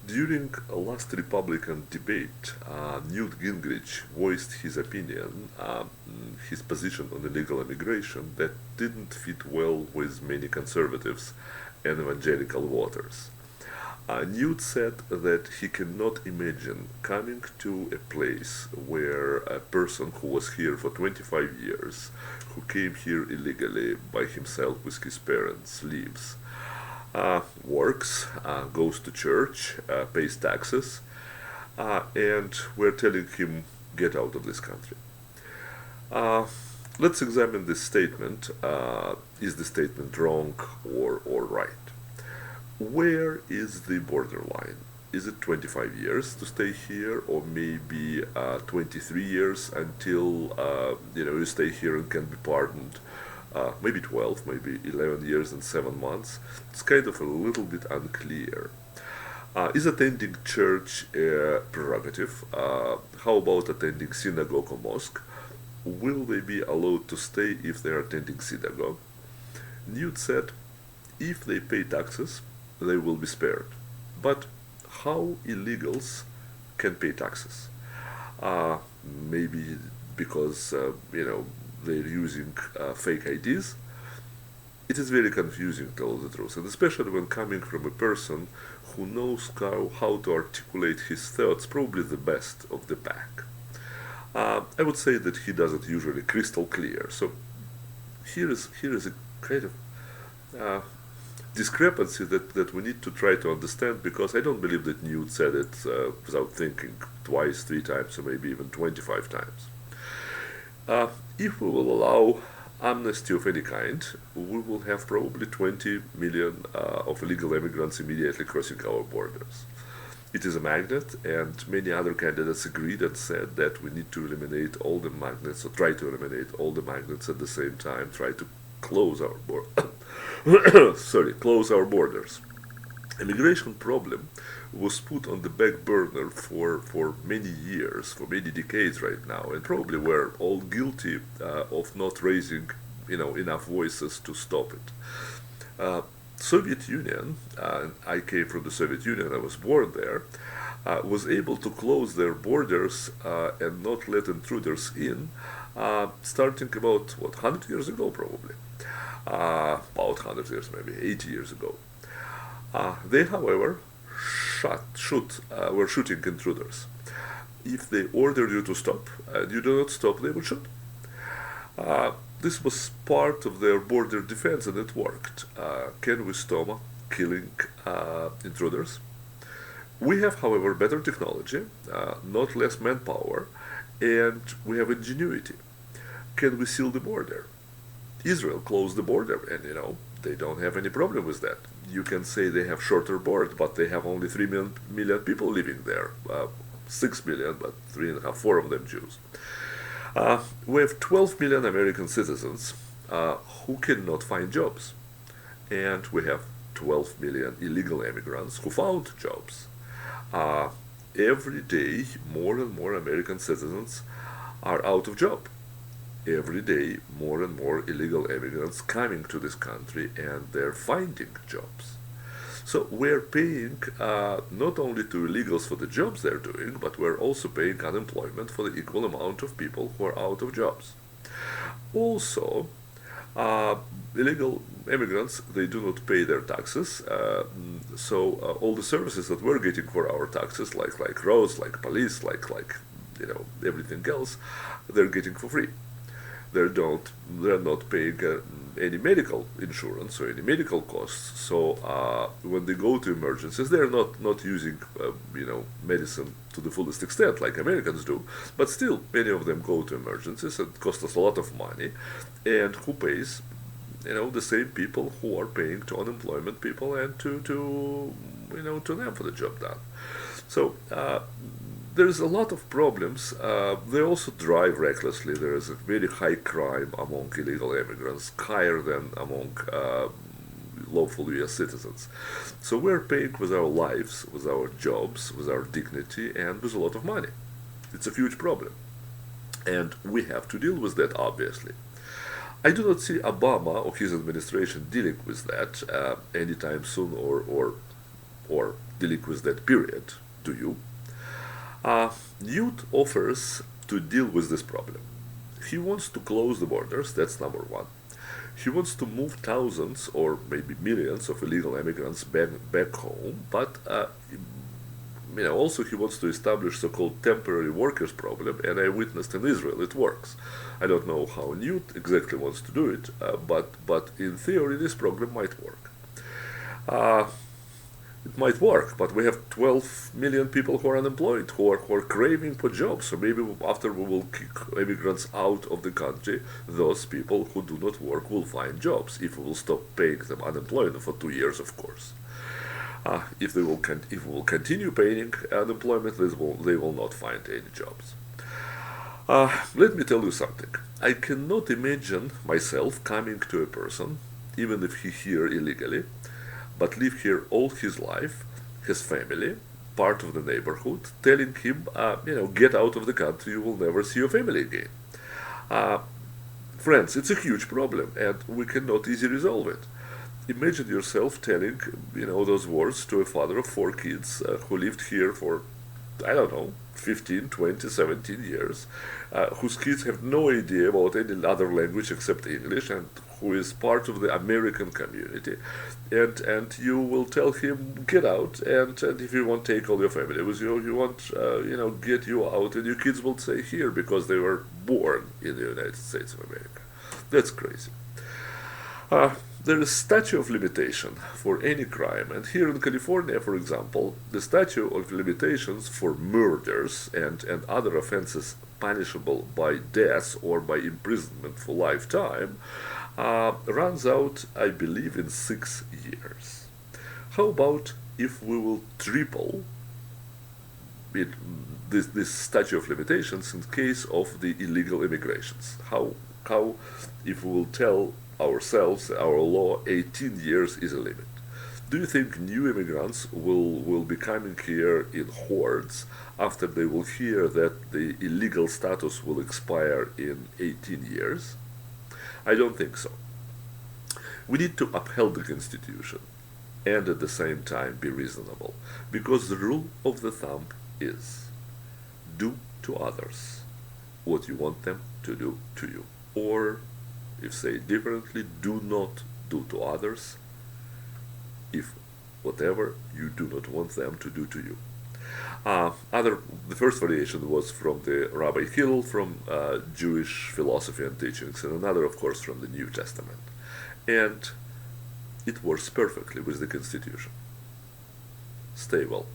During a last Republican debate, Newt Gingrich voiced his opinion, his position on illegal immigration that didn't fit well with many conservatives and evangelical voters. Newt said that he cannot imagine coming to a place where a person who was here for 25 years, who came here illegally by himself with his parents, lives, works, goes to church, pays taxes, and we're telling him, get out of this country. Uh, let's examine this statement. Is the statement wrong or right? Where is the borderline? Is it 25 years to stay here, or maybe 23 years until you stay here and can be pardoned? Maybe 12, maybe 11 years and 7 months. It's kind of a little bit unclear. Is attending church a prerogative? How about attending synagogue or mosque? Will they be allowed to stay if they are attending synagogue? Newt said if they pay taxes, they will be spared. But how illegals can pay taxes? Maybe because they're using fake IDs. It is very confusing, to tell the truth, and especially when coming from a person who knows how to articulate his thoughts, probably the best of the pack. I would say that he does it usually crystal clear. So here is a kind of uh, discrepancy that we need to try to understand, because I don't believe that Newt said it without thinking twice, 3 times, or maybe even 25 times. If we will allow amnesty of any kind, we will have probably 20 million of illegal immigrants immediately crossing our borders. It is a magnet, and many other candidates agreed and said that we need to eliminate all the magnets, or try to eliminate all the magnets at the same time, try to close our close our borders. Immigration problem was put on the back burner for many years, for many decades right now, and probably we're all guilty of not raising enough voices to stop it. Uh, Soviet Union, I came from the Soviet Union, I was born there, was able to close their borders and not let intruders in, starting about, 100 years ago probably. About 100 years, maybe 80 years ago. They, however, were shooting intruders. If they ordered you to stop and you do not stop, they would shoot. This was part of their border defense, and it worked. Can we stop killing intruders? We have, however, better technology, not less manpower, and we have ingenuity. Can we seal the border? Israel closed the border, and they don't have any problem with that. You can say they have shorter border, but they have only 3 million people living there. 6 million, but 3.5, 4 of them Jews. We have 12 million American citizens who cannot find jobs, and we have 12 million illegal immigrants who found jobs. Uh, every day, more and more American citizens are out of job. Every day, more and more illegal immigrants coming to this country, and they're finding jobs. So we're paying not only to illegals for the jobs they're doing, but we're also paying unemployment for the equal amount of people who are out of jobs. Also, uh, illegal immigrants, they do not pay their taxes, so all the services that we're getting for our taxes, like roads, like police, like everything else, they're getting for free. They're not paying any medical insurance or any medical costs. So when they go to emergencies, they're not using medicine to the fullest extent like Americans do. But still, many of them go to emergencies and cost us a lot of money. And who pays? The same people who are paying to unemployment people and to them for the job done. So there's a lot of problems. They also drive recklessly. There is a very high crime among illegal immigrants, higher than among lawful U.S. citizens. So we're paying with our lives, with our jobs, with our dignity, and with a lot of money. It's a huge problem. And we have to deal with that, obviously. I do not see Obama or his administration dealing with that anytime soon or dealing with that period, do you? Newt offers to deal with this problem. He wants to close the borders, that's number one. He wants to move thousands or maybe millions of illegal immigrants back home, but also he wants to establish so-called temporary workers problem, and I witnessed in Israel it works. I don't know how Newt exactly wants to do it, but in theory this program might work. It might work, but we have 12 million people who are unemployed, who are craving for jobs. So maybe after we will kick immigrants out of the country, those people who do not work will find jobs, if we will stop paying them unemployment for 2 years, of course. If we will continue paying unemployment, they will not find any jobs. Let me tell you something. I cannot imagine myself coming to a person, even if he here illegally, but live here all his life, his family, part of the neighborhood, telling him, get out of the country, you will never see your family again. Friends, it's a huge problem, and we cannot easily resolve it. Imagine yourself telling, those words to a father of 4 kids who lived here for, 15, 20, 17 years, whose kids have no idea about any other language except English, and who is part of the American community, and you will tell him, get out, and if you want, take all your family with you, you want, get you out, and your kids will stay here because they were born in the United States of America. That's crazy. There is statute of limitation for any crime, and here in California, for example, the statute of limitations for murders and other offenses punishable by death or by imprisonment for lifetime runs out, I believe, in 6 years. How about if we will triple this statute of limitations in case of the illegal immigrations? How if we will tell ourselves, our law, 18 years is a limit? Do you think new immigrants will be coming here in hordes after they will hear that the illegal status will expire in 18 years? I don't think so. We need to uphold the Constitution and at the same time be reasonable, because the rule of the thumb is do to others what you want them to do to you. Or, if say differently, do not do to others if whatever you do not want them to do to you. The first variation was from the Rabbi Hillel, from Jewish philosophy and teachings, and another, of course, from the New Testament. And it works perfectly with the Constitution. Stay well.